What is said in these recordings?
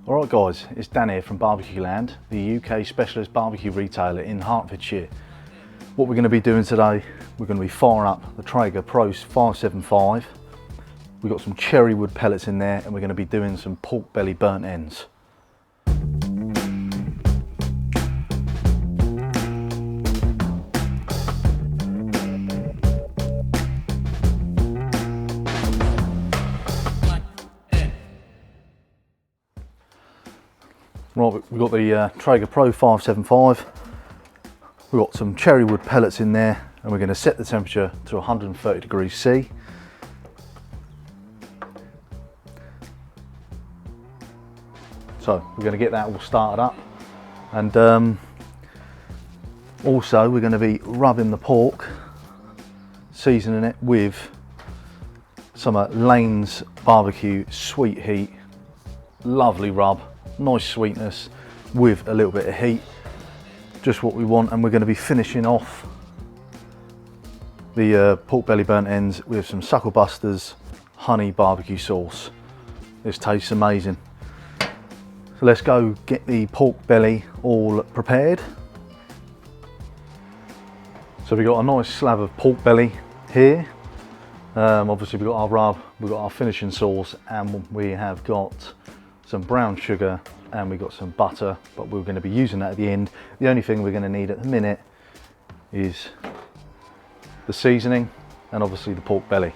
Alright guys, it's Dan here from Barbecue Land, the UK specialist barbecue retailer in Hertfordshire. What we're going to be doing today, we're going to be firing up the Traeger Pro 575. We've got some cherry wood pellets in there and we're going to be doing some pork belly burnt ends. Right, we've got the Traeger Pro 575. We've got some cherry wood pellets in there and we're going to set the temperature to 130 degrees C. So we're going to get that all started up, and also we're going to be rubbing the pork, seasoning it with some Lane's Barbecue Sweet Heat. Lovely rub, nice sweetness with a little bit of heat, just what we want. And we're going to be finishing off the pork belly burnt ends with some Suckle Busters honey barbecue sauce. This tastes amazing. So let's go get the pork belly all prepared. So we've got a nice slab of pork belly here. Obviously we've got our rub, we've got our finishing sauce, and we have got some brown sugar and we've got some butter, but we're going to be using that at the end. The only thing we're going to need at the minute is the seasoning and obviously the pork belly.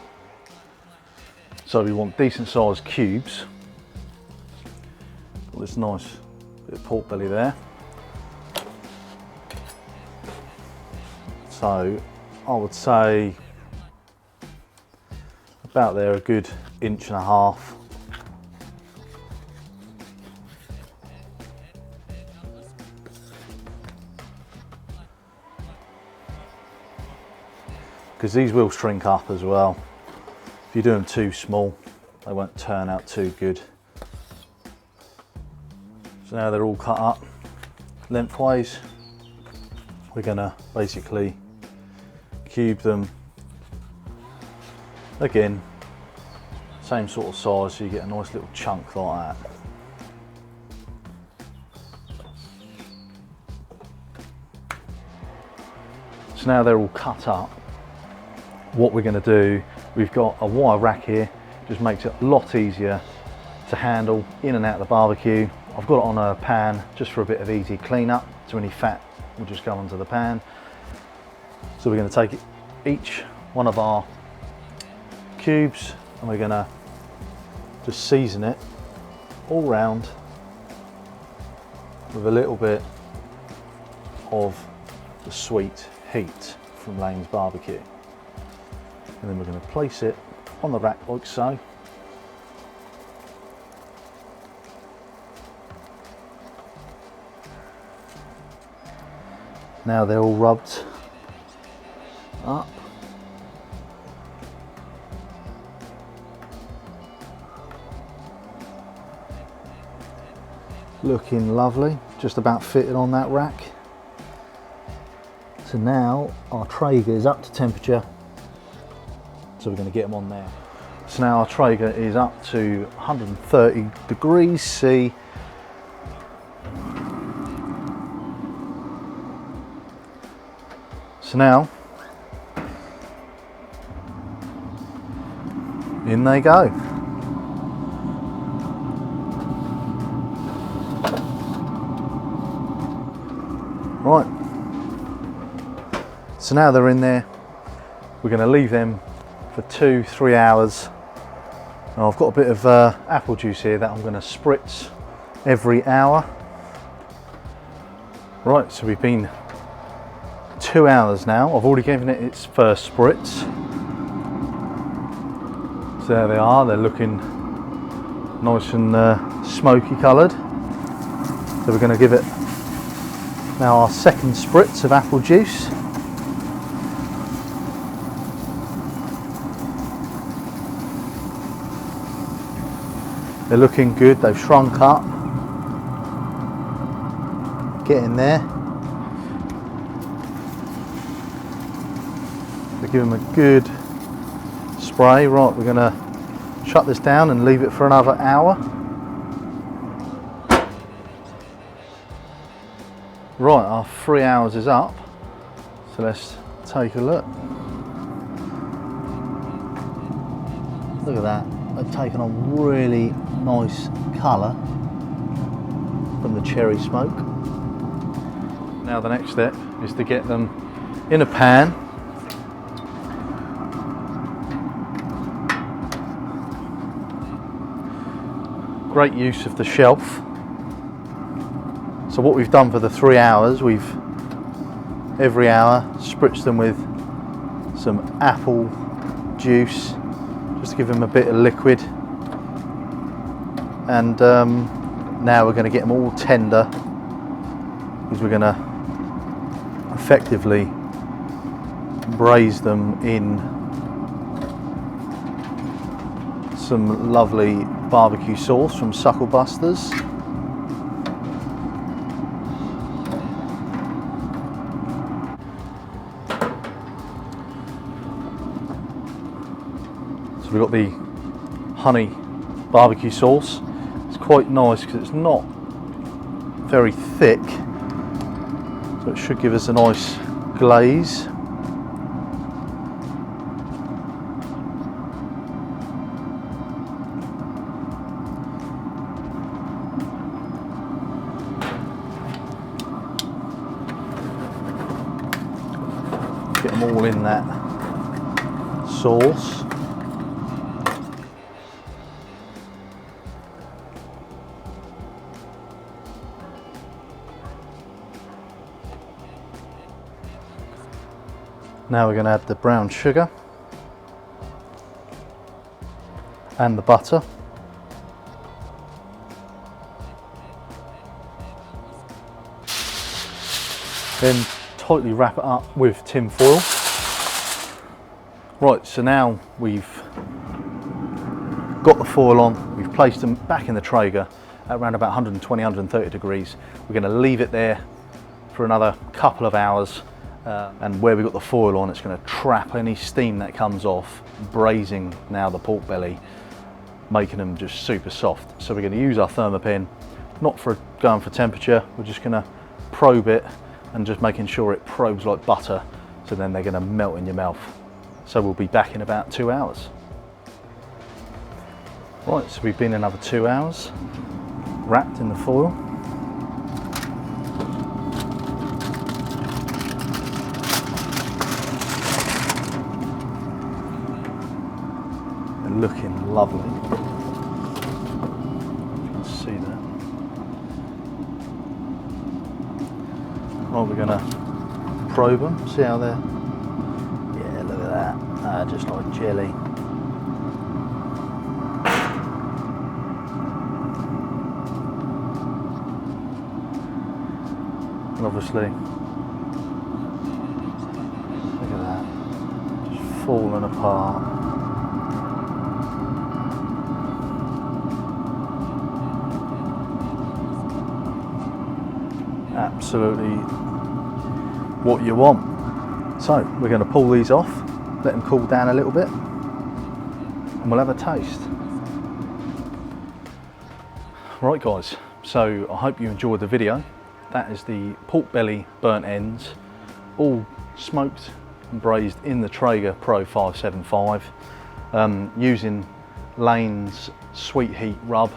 So we want decent sized cubes. Got this nice bit of pork belly there. So I would say about there, a good 1.5 inches. Because these will shrink up as well. If you do them too small, they won't turn out too good. So now they're all cut up lengthwise, we're gonna basically cube them. Again, same sort of size, so you get a nice little chunk like that. So now they're all cut up. What we're going to do, we've got a wire rack here, just makes it a lot easier to handle in and out of the barbecue. I've got it on a pan just for a bit of easy cleanup, so any fat will just go onto the pan. So we're going to take each one of our cubes and we're going to just season it all round with a little bit of the sweet heat from Lane's Barbecue. And then we're going to place it on the rack like so. Now they're all rubbed up. Looking lovely, just about fitted on that rack. So now our Traeger is up to temperature. So we're going to get them on there. So now our Traeger is up to 130 degrees C. So now, in they go. Right. So now they're in there. We're going to leave them for 2-3 hours. Now I've got a bit of apple juice here that I'm going to spritz every hour. Right, so we've been 2 hours now. I've already given it its first spritz. So there they are, they're looking nice and smoky coloured. So we're going to give it now our second spritz of apple juice. They're looking good, they've shrunk up. Get in there. We give them a good spray. Right, we're going to shut this down and leave it for another hour. Right, our 3 hours is up, so let's take a look. Look at that, they've taken on really nice colour from the cherry smoke. Now the next step is to get them in a pan. Great use of the shelf. So what we've done for the 3 hours, we've every hour spritzed them with some apple juice just to give them a bit of liquid, and now we're going to get them all tender because we're going to effectively braise them in some lovely barbecue sauce from Suckle Busters. So we've got the honey barbecue sauce. It's quite nice because it's not very thick, so it should give us a nice glaze. Get them all in that sauce. Now we're going to add the brown sugar and the butter. Then tightly wrap it up with tin foil. Right, so now we've got the foil on, we've placed them back in the Traeger at around about 120, 130 degrees. We're going to leave it there for another couple of hours. And where we've got the foil on, it's going to trap any steam that comes off, braising now the pork belly, making them just super soft. So we're going to use our Thermopin, not for going for temperature, we're just going to probe it and just making sure it probes like butter, so then they're going to melt in your mouth. So we'll be back in about 2 hours. Right, so we've been another 2 hours, wrapped in the foil. Looking lovely. You can see that. Right, we're going to probe them, see how they're. Yeah, look at that. Just like jelly. And obviously, look at that, just falling apart. Absolutely what you want. So we're going to pull these off, let them cool down a little bit, and we'll have a taste. Right guys, so I hope you enjoyed the video. That is the pork belly burnt ends, all smoked and braised in the Traeger Pro 575, using Lane's Sweet Heat rub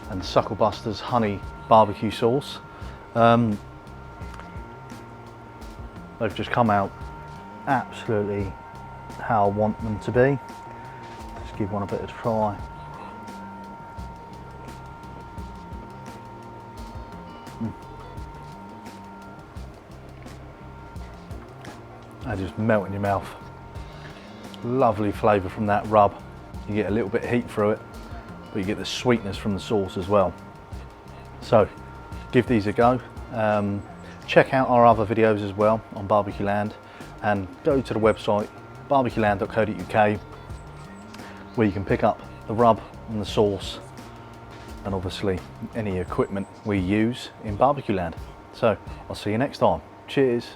and Suckle Busters honey barbecue sauce. They've just come out absolutely how I want them to be. Let's give one a bit of a try. They just melt in your mouth. Lovely flavour from that rub. You get a little bit of heat through it, but you get the sweetness from the sauce as well. So give these a go. Check out our other videos as well on Barbecue Land, and go to the website barbecueland.co.uk, where you can pick up the rub and the sauce and obviously any equipment we use in Barbecue Land. So I'll see you next time. Cheers.